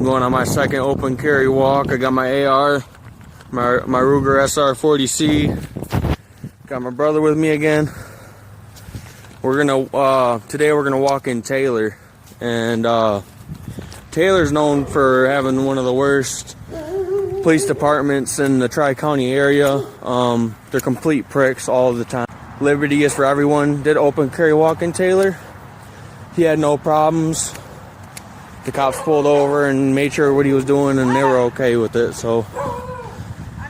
I'm going on my second open carry walk. I got my AR, my Ruger SR40C. Got my brother with me again. Today we're gonna walk in Taylor, and Taylor's known for having one of the worst police departments in the Tri-County area. They're complete pricks all the time. Liberty is for everyone. Did open carry walk in Taylor. He had no problems. The cops pulled over and made sure what he was doing, and they were okay with it. So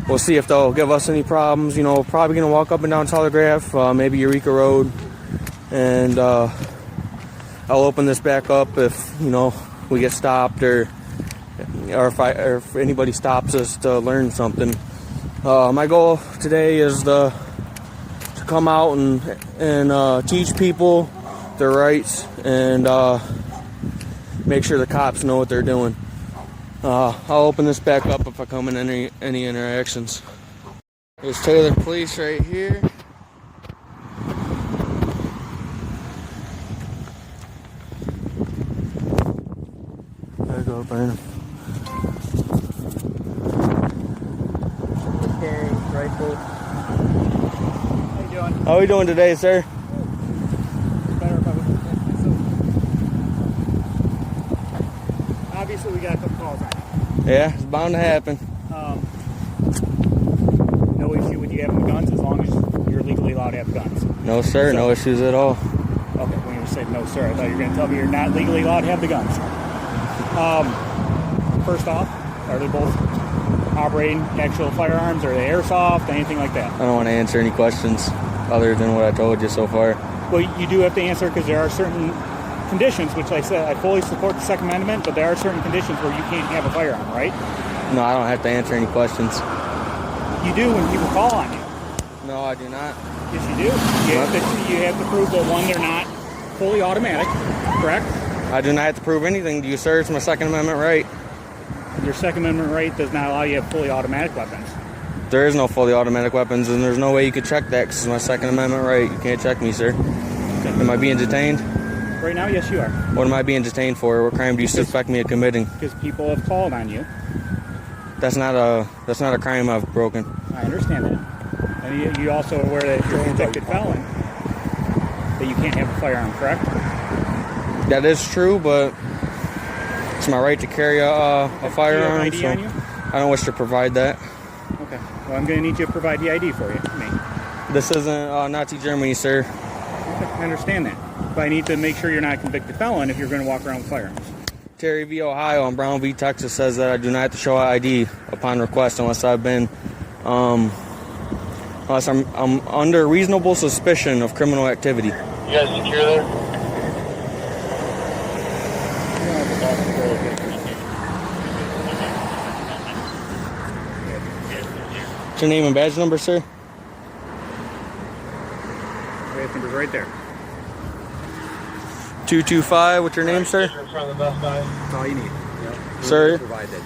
we'll see if they'll give us any problems. You know, probably gonna walk up and down Telegraph, maybe Eureka Road, and I'll open this back up if we get stopped or if anybody stops us to learn something. My goal today is to come out and teach people their rights and make sure the cops know what they're doing. I'll open this back up if I come in any interactions. There's Taylor Police right here. Gotta go find him. Carrying rifle. How you doing? How are we doing today, sir? Obviously, we got a couple calls on it. Yeah, it's bound to happen. No issue with you having guns as long as you're legally allowed to have guns. No, sir. No issues at all. Okay, when you said no, sir, I thought you were going to tell me you're not legally allowed to have the guns. First off, are they both operating actual firearms? Are they airsoft? Anything like that? I don't want to answer any questions other than what I told you so far. Well, you do have to answer because there are certain conditions, which I said I fully support the Second Amendment, but there are certain conditions where you can't have a firearm, right? No, I don't have to answer any questions. You do when people call on you. No, I do not. Yes, you do. You have to prove that, one, they're not fully automatic, correct? I do not have to prove anything to you, sir. It's my Second Amendment right. Your Second Amendment right does not allow you to have fully automatic weapons. There is no fully automatic weapons, and there's no way you could check that because it's my Second Amendment right. You can't check me, sir. Am I being detained? Right now, yes, you are. What am I being detained for? What crime do you suspect me of committing? Because people have called on you. That's not a crime I've broken. I understand that. And you also are aware that if you're a convicted felon, that you can't have a firearm, correct? That is true, but it's my right to carry a firearm. Do you have ID on you? I don't wish to provide that. Okay. Well, I'm going to need you to provide the ID for you. This isn't Nazi Germany, sir. Okay, I understand that. But I need to make sure you're not a convicted felon if you're going to walk around with firearms. Terry v. Ohio and Brown v. Texas says that I do not have to show ID upon request unless I've been, unless I'm under reasonable suspicion of criminal activity. You guys secure there? What's your name and badge number, sir? Badge number's right there. 225. What's your name, sir? In front of the Best Buy. That's all you need. Yep. Sir? Provide that to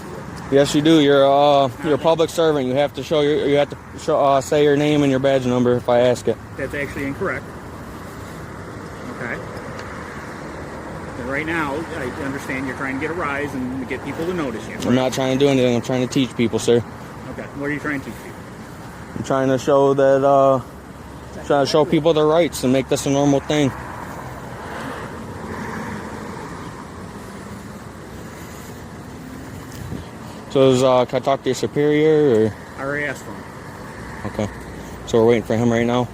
you. Yes, you do. You're a public servant. You have to say your name and your badge number if I ask it. That's actually incorrect. Okay. And right now, I understand you're trying to get a rise and to get people to notice you. I'm not trying to do anything. I'm trying to teach people, sir. Okay. What are you trying to teach people? I'm trying to show people their rights and make this a normal thing. So can I talk to your superior, or? I already asked for him. Okay. So we're waiting for him right now?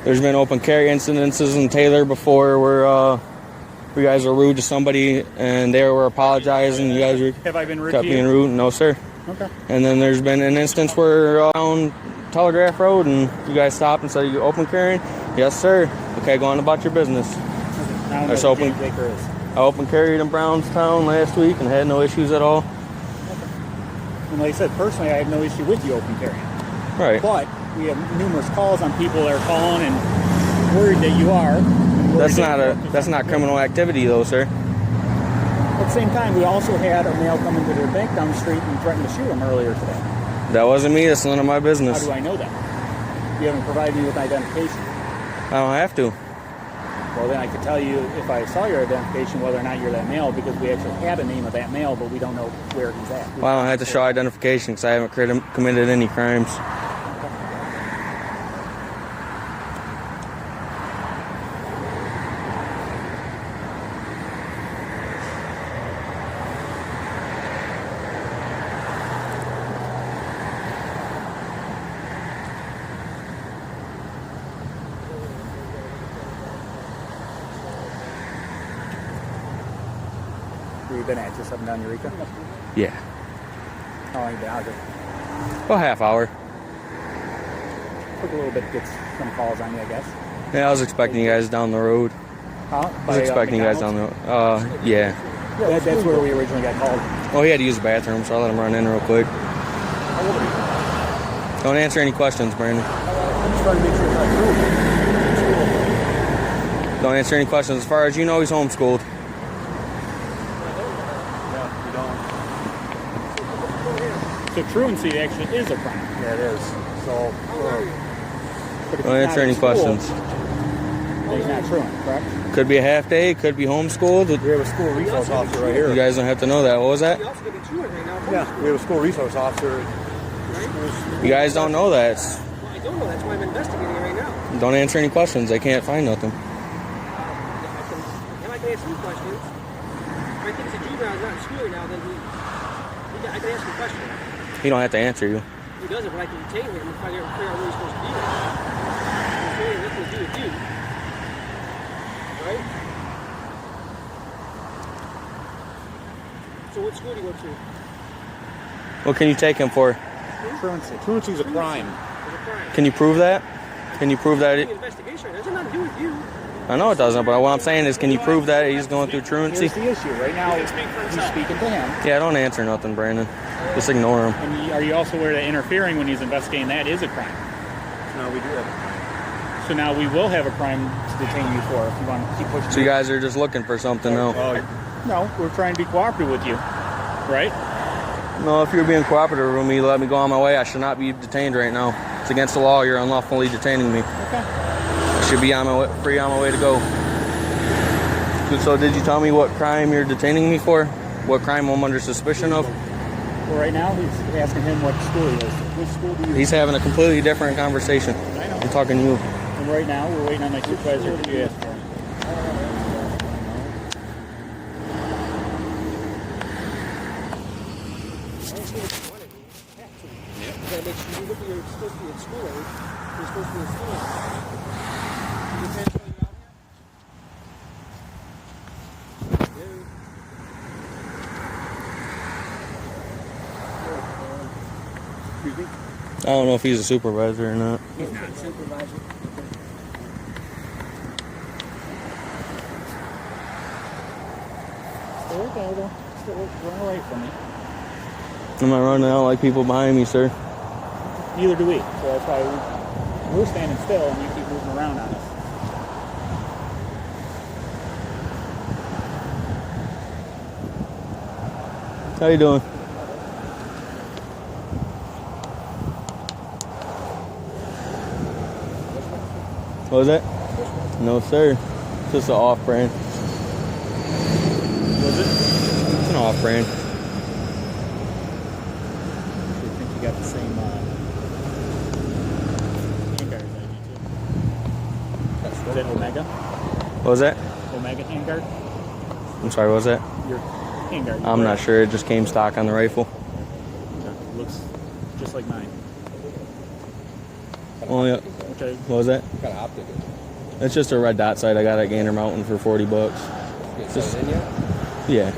There's been open carry incidences in Taylor before where you guys were rude to somebody and they were apologizing. You guys Have I been rude kept to you? being rude. No, sir. Okay. And then there's been an instance where on Telegraph Road and you guys stopped and said, "You open carrying?" Yes, sir. Okay, go on about your business. I don't There's know what open- James Baker is. I open carried in Brownstown last week and had no issues at all. And like I said, personally, I have no issue with you open carrying. Right. But we have numerous calls on people that are calling and worried that you are. That's not criminal activity, though, sir. At the same time, we also had a male come into their bank down the street and threaten to shoot him earlier today. That wasn't me. That's none of my How business. do I know that? You haven't provided me with identification. I don't have to. Well, then I could tell you if I saw your identification whether or not you're that male, because we actually have a name of that male, but we don't know where he's at. Well, I don't have to show identification because I haven't committed any crimes. Where you been at? Just up and down Eureka? Yeah. How long you been out here? Well, half hour. Took a little bit to get some calls on you, I guess. Yeah, I was expecting you guys down the road. Huh? I was expecting you guys down the road. Yeah. That's where we originally got called. Oh, he had to use the bathroom, so I let him run in real quick. How old are you? Don't answer any questions, Brandon. I'm just trying to make sure it's not true. Don't answer any questions. As far as you know, he's homeschooled. So truancy actually is a crime. Yeah, it is. So, But if Don't he's answer not any in school, questions. then he's not truant, correct? Could be a half day, could be homeschooled. we have a school resource officer right You here. guys don't have to know that. What was that? Yeah, we have a school resource officer. You guys don't know that. Well, I don't know. That's why I'm investigating it right now. Don't answer any questions. They can't find nothing. I can answer some questions. If I think it's a juvenile who's not in school right now, then I can ask him a question. He don't have to answer you. He doesn't, but I can detain him and figure out what he's supposed to do. It's really nothing to do with you. Right? So what school do you go to? What can you take him for? Truancy. Truancy is a crime. There's a crime. Can you prove that? Can you prove that? It's an investigation. It doesn't have to do with you. I know it doesn't, but what I'm saying is, can you prove that he's going through truancy? Here's the issue. Right now, he's speaking to him. Yeah, don't answer nothing, Brandon. Just ignore him. And are you also aware that interfering when he's investigating that is a crime? No, we do have a So now we will have a crime to detain you for if you want to keep pushing. So you guys are just looking for something now. No, we're trying to be cooperative with you, right? No, if you're being cooperative with me, let me go on my way. I should not be detained right now. It's against the law. You're unlawfully detaining me. Okay. I should be on my way, free on my way to go. So did you tell me what crime you're detaining me for? What crime I'm under suspicion of? Well, right now he's asking him what school he is. Which school do you? He's having a completely different conversation. I know. I'm talking to you. And right now we're waiting on my supervisor to ask for him. You gotta make sure you look at you're supposed to be in school age. You're supposed to be in school age. Your parents know you're out here? Excuse me? I don't know if he's a supervisor or not. He's not. Supervisor. Still okay though. Still run away from me. I'm not running out like people behind me, sir. Neither do we. So that's why we're standing still and you keep moving around on us. How you doing? What was that? No, sir. Just an off-brand. Was it? It's an off-brand. I think you got the same handguard as I do too. Is that Omega? What was that? Omega handguard? I'm sorry, what was that? Your handguard. I'm not sure. It just came stock on the rifle. It looks just like mine. Only, Okay. what was that? What kind of optic is it? It's just a red dot sight I got at Gander Mountain for $40. Just in yet? Yeah.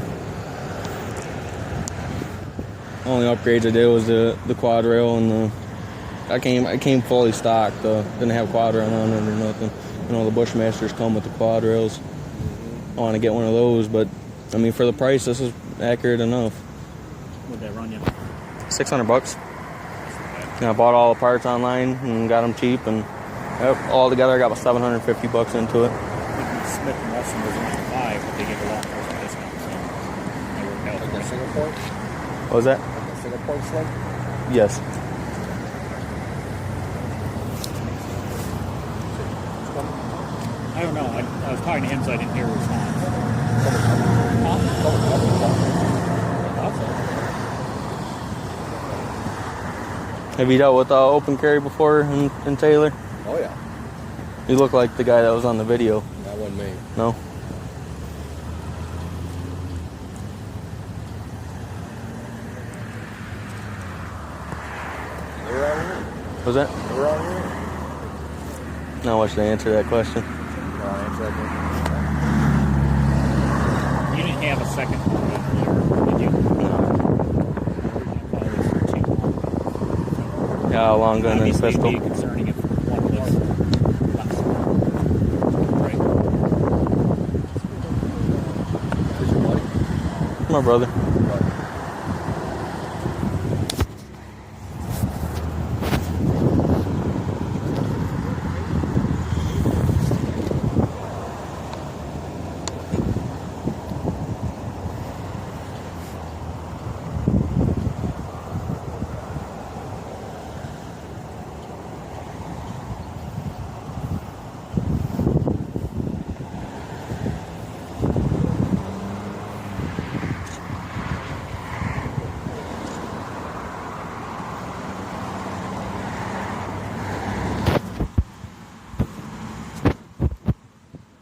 Only upgrades I did was the quad rail and the. I came fully stocked. Didn't have quad rail on it or nothing. You know the Bushmasters come with the quad rails. I want to get one of those, but I mean for the price, this is accurate enough. What'd that run you? $600. And I bought all the parts online and got them cheap, and all together I got about $750 into it. I think Smith & Wesson was only 5, but they gave a lot more discount, so I worked out. Like a single point? What was that? Like a single point sling? Yes. I don't know. I was talking to him, so I didn't hear a response. Have you dealt with open carry before in Taylor? Oh yeah. You look like the guy that was on the video. That wasn't me. No? They were out here? Was that? They were out here? Not much to answer that question. No, I answered that question. You didn't have a second call earlier, did you? No. Original call was for 2. Yeah, a long gun and Obviously, pistol. it'd be concerning if one was less. Right. Is your buddy? My brother.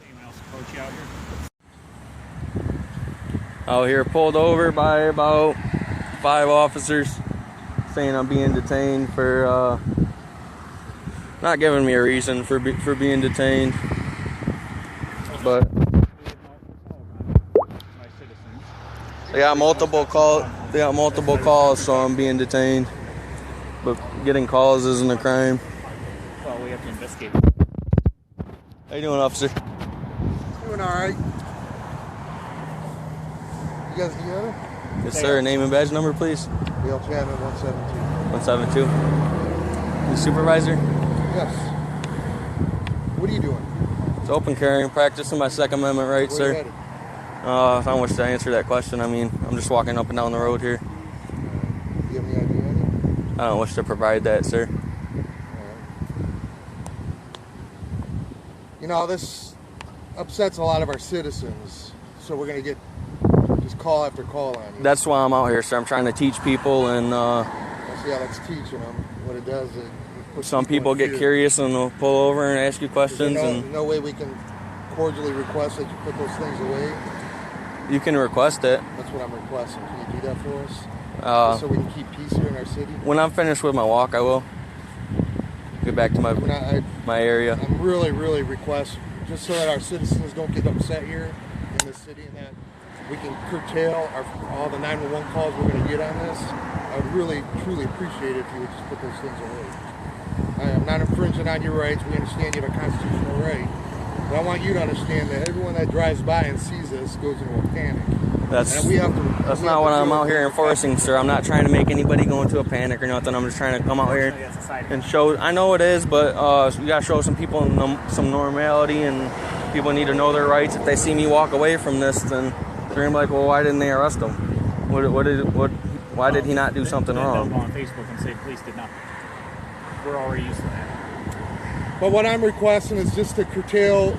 Anyone else approach you out here? Out here pulled over by about 5 officers saying I'm being detained for not giving me a reason for being detained, but they got multiple calls, so I'm being detained, but getting calls isn't a crime. Well, we have to investigate. How you doing, officer? Doing all right. You guys together? Yes, sir. Name and badge number, please. Dale Chapman, 172. 172. You supervisor? Yes. What are you doing? It's open carrying, practicing my Second Amendment rights, Where you sir. headed? I don't wish to answer that question. I mean, I'm just walking up and down the road here. Do you have any idea? I don't wish to provide that, sir. You know, this upsets a lot of our citizens, so we're going to get just call after call on you. That's why I'm out here, sir. I'm trying to teach people, and That's, yeah, that's teaching them. What it does is it puts some people in get fear. curious and they'll pull over and ask you Is there questions, and no way we can cordially request that you put those things away? you can request it. That's what I'm requesting. Can you do that for us? Uh, Just so we can keep peace here in our city? When I'm finished with my walk, I will get back to my area. I'm really, really request, just so that our citizens don't get upset here in this city and that we can curtail all the 911 calls we're going to get on this. I would really, truly appreciate it if you would just put those things away. I'm not infringing on your rights. We understand you have a constitutional right. But I want you to understand that everyone that drives by and sees this goes into a panic. That's And we have to. That's we not have what to I'm deal out with here it. enforcing, sir. I'm not trying to make anybody go into a panic or nothing. I'm just trying to come out here and show. I know it is, but we gotta show some people some normality, and people need to know their rights. If they see me walk away from this, then they're gonna be like, "Well, why didn't they arrest him? Why did he not do something They'll wrong?" go on Facebook and say police did nothing. We're already used to that. But what I'm requesting is just to curtail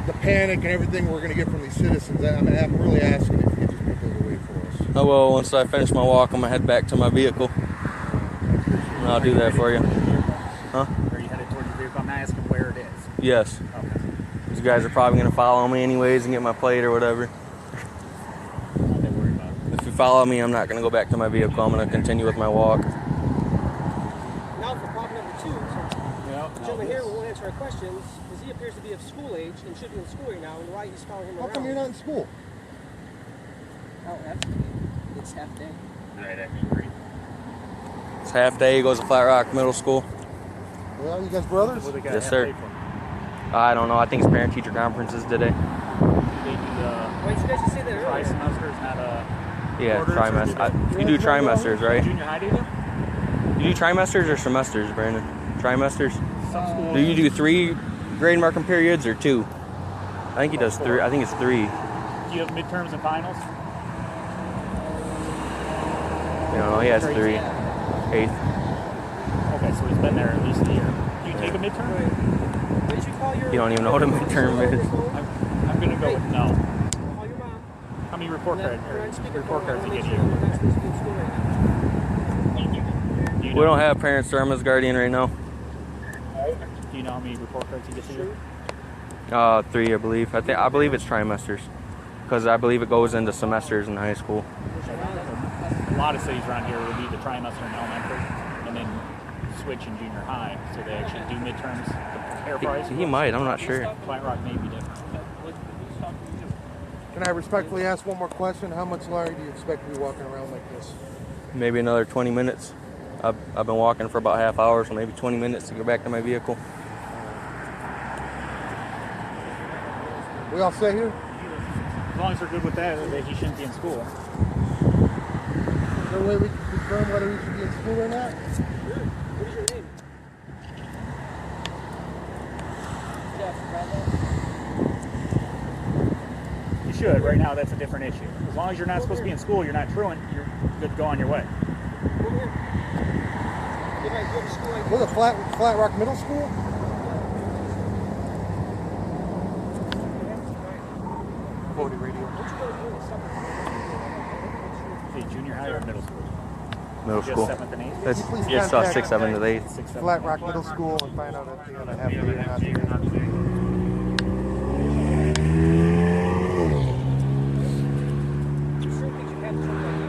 the panic and everything we're going to get from these citizens. I'm really asking if you could just put those away for us. Oh, well, once I finish my walk, I'm gonna head back to my vehicle, and I'll do that for you. Huh? Are you headed toward your vehicle? I'm asking where it is. Yes. Okay. These guys are probably gonna follow me anyways and get my plate or whatever. Not that worried about it. If you follow me, I'm not gonna go back to my vehicle. I'm gonna continue with my walk. Now for problem number 2. So Yeah. the gentleman here won't answer our questions because he appears to be of school age and should be in school right now, and why he's following him How around. come you're not in school? Oh, it's half day. Right, I agree. It's half day. He goes to Flat Rock Middle School. Well, you guys brothers? What they got Yes, half sir. day for? I don't know. I think it's parent-teacher conferences today. They do Why did you guys just say that earlier? tri-semesters, not Yeah, quarters, or trimester. do You do trimesters, right? junior high do you? You do trimesters or semesters, Brandon? Trimesters. Some schools. Do you do 3 grade marking periods or 2? I think he does 3. I think it's 3. Do you have midterms and finals? You know, he has 3. 8th. Okay, so he's been there at least a year. Do you take a midterm? What did you call You don't even know what a midterm is. I'm gonna go with no. Call your mom. How many report cards? You're on speakerphone. Report cards I you wanna get make sure you? you're not supposed to be in school right now. Do you We know, don't have parents, so I'm his guardian right now. do you know how many report cards you get to you? 3, I believe. I believe it's trimesters, because I believe it goes into semesters in high school. A lot of cities around here would be the trimester in elementary, and then switch in junior high, so they actually do midterms to prepare for high school. He might. I'm not sure. Flat Rock may be different. Can I respectfully ask one more question? How much longer do you expect to be walking around like this? Maybe another 20 minutes. I've been walking for about half hour, so maybe 20 minutes to get back to my vehicle. We all set here? As long as they're good with that he shouldn't be in school. Is there a way we can confirm whether he should be in school or not? What is your name? Jeff, You should. Right now, that's a different issue. As long as you're not supposed to be in school, you're not truant, you're good to go on your way. Over here. Did I go to school like Was it Flat Rock Middle School? Voting radio. Okay, junior high or middle school? Middle Just school. 7th and 8th? That's Please just contact 6, 7 to 8. 6, 7. Flat Rock Middle School and find out if they have a half day or not here. certain things you have to turn back in.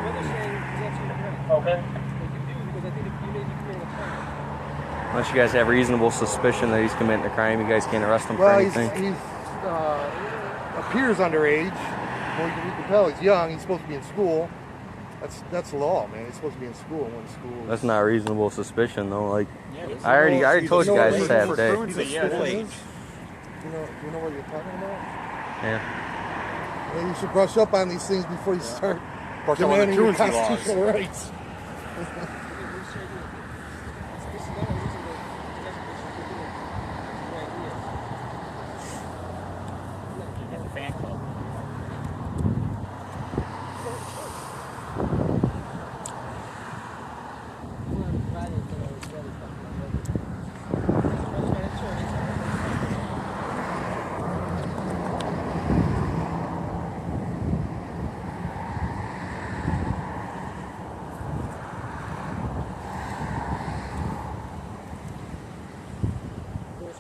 What they're saying is absolutely correct. Okay. But you do because I think if you may be committing a crime. Unless you guys have reasonable suspicion that he's committing a crime, you guys can't arrest him for Well, anything. he's appears underage. Well, you can tell he's young. He's supposed to be in school. That's the law, man. He's supposed to be in school when school. That's not reasonable suspicion, though. Like, Yeah, I already told you guys it's half for day. truancy, Yeah, school it's is? Do you know what you're talking about? Yeah. Maybe you should brush up on these things before you start Brush up on the demanding your truancy laws. constitutional rights. At the fan club.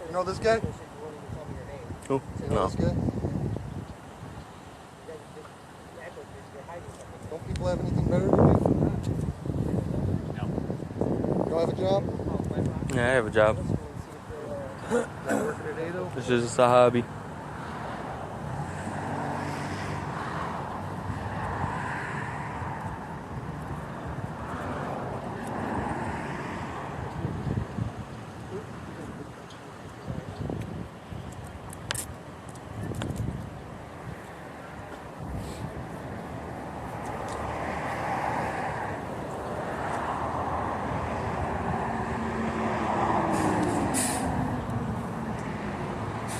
You know this guy? Who? You know No. this guy? Don't people have anything better to do? No. You don't have a job? Yeah, I have a job. Not working today though? This is just a hobby.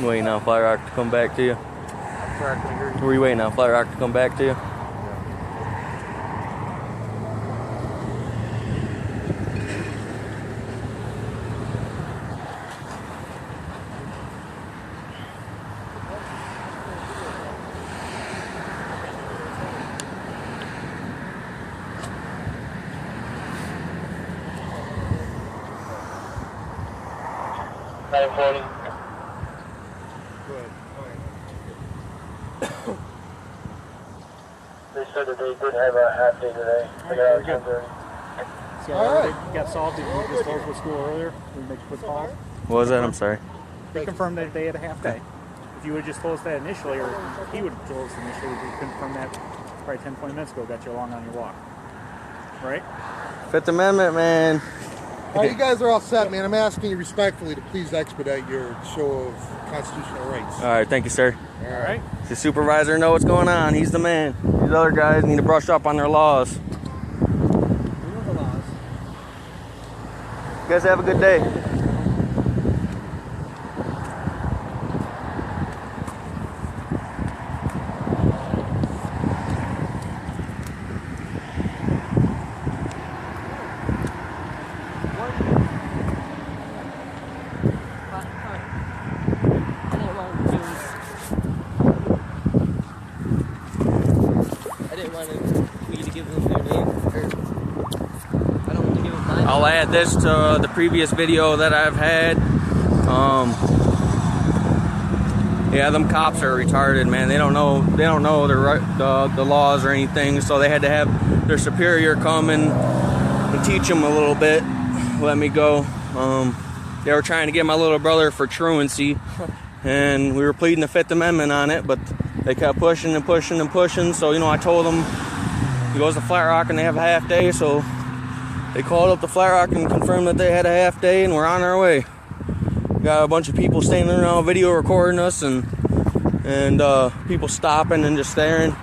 Waiting on Flat Rock to come back to you. I'm sorry, I couldn't hear you. Were you waiting on Flat Rock to come back to you? Good. They said that they did have a half day today. They got out Very good. 10:30. See All how right. it got solved? Did you just told us what school earlier? We make a quick call. What was that? I'm sorry. They confirmed that they had a half day. If you would have just told us that initially, or he would have told us initially, we could confirm that probably 10, 20 minutes ago, got you along on your walk. Right? Fifth Amendment, man. All right, you guys are all set, man. I'm asking you respectfully to please expedite your show of constitutional rights. All right, thank you, sir. All right. The supervisor know what's going on. He's the man. These other guys need to brush up on their laws. We know the laws. You guys have a good day. I'll add this to the previous video that I've had. Yeah, them cops are retarded, man. They don't know the laws or anything, so they had to have their superior come and teach them a little bit. Let me go. They were trying to get my little brother for truancy, and we were pleading the Fifth Amendment on it, but they kept pushing and pushing and pushing. So, you know, I told them he goes to Flat Rock and they have a half day, so they called up to Flat Rock and confirmed that they had a half day, and we're on our way. Got a bunch of people standing around video recording us, and people stopping and just staring.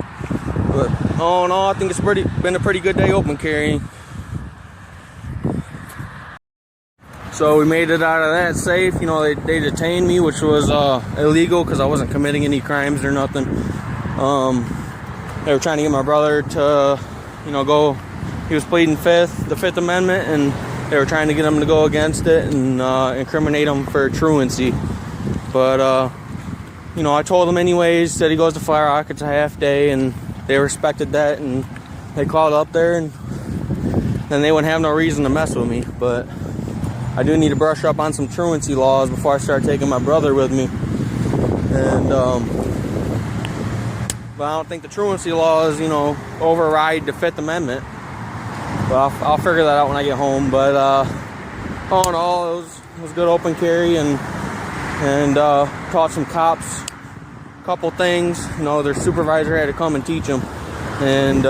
But all in all, I think it's been a pretty good day open carrying. So we made it out of that safe. You know, they detained me, which was illegal because I wasn't committing any crimes or nothing. They were trying to get my brother to, you know, go. He was pleading the Fifth Amendment, and they were trying to get him to go against it and incriminate him for truancy. But you know, I told him anyways. Said he goes to Flat Rock. It's a half day, and they respected that, and they called up there, and then they wouldn't have no reason to mess with me. But I do need to brush up on some truancy laws before I start taking my brother with me. And but I don't think the truancy laws, you know, override the Fifth Amendment. But I'll figure that out when I get home. But all in all, it was good open carry, and taught some cops a couple things. You know, their supervisor had to come and teach them, and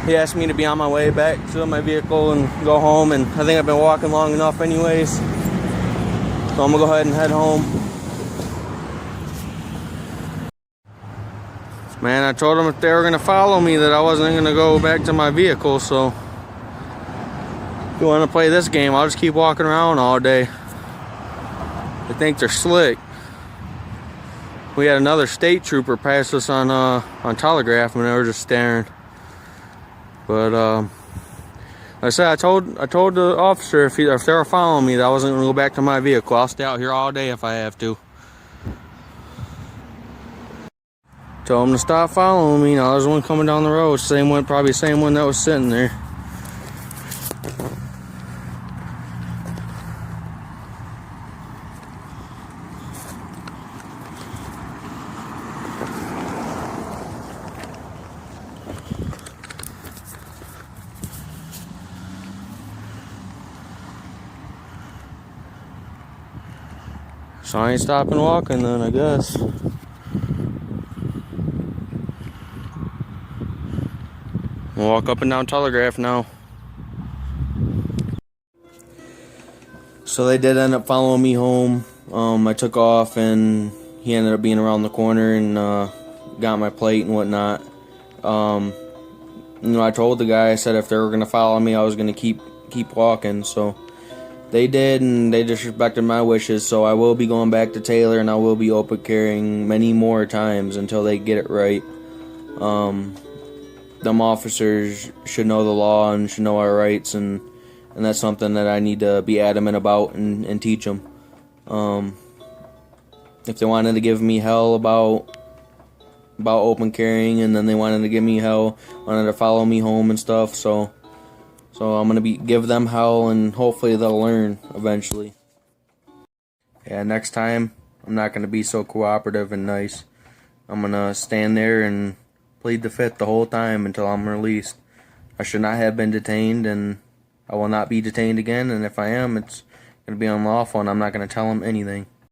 he asked me to be on my way back to my vehicle and go home, and I think I've been walking long enough anyways, so I'm gonna go ahead and head home. Man, I told them if they were gonna follow me that I wasn't gonna go back to my vehicle, so if you wanna play this game, I'll just keep walking around all day. They think they're slick. We had another state trooper pass us on telegraph, and they were just staring. But like I said, I told the officer if they were following me that I wasn't gonna go back to my vehicle. I'll stay out here all day if I have to. Told him to stop following me. Now there's one coming down the road, probably the same one that was sitting there. So I ain't stopping walking then, I guess. We'll walk up and down Telegraph now. So they did end up following me home. I took off, and he ended up being around the corner and got my plate and whatnot. You know, I told the guy, I said if they were gonna follow me, I was gonna keep walking. So they did, and they disrespected my wishes. So I will be going back to Taylor, and I will be open carrying many more times until they get it right. Them officers should know the law and should know our rights, and that's something that I need to be adamant about and teach them. If they wanted to give me hell about open carrying, and then they wanted to give me hell, wanted to follow me home and stuff, so I'm gonna give them hell, and hopefully they'll learn eventually. Yeah, next time I'm not gonna be so cooperative and nice. I'm gonna stand there and plead the Fifth the whole time until I'm released. I should not have been detained, and I will not be detained again, and if I am, it's going to be unlawful, and I'm not going to tell them anything.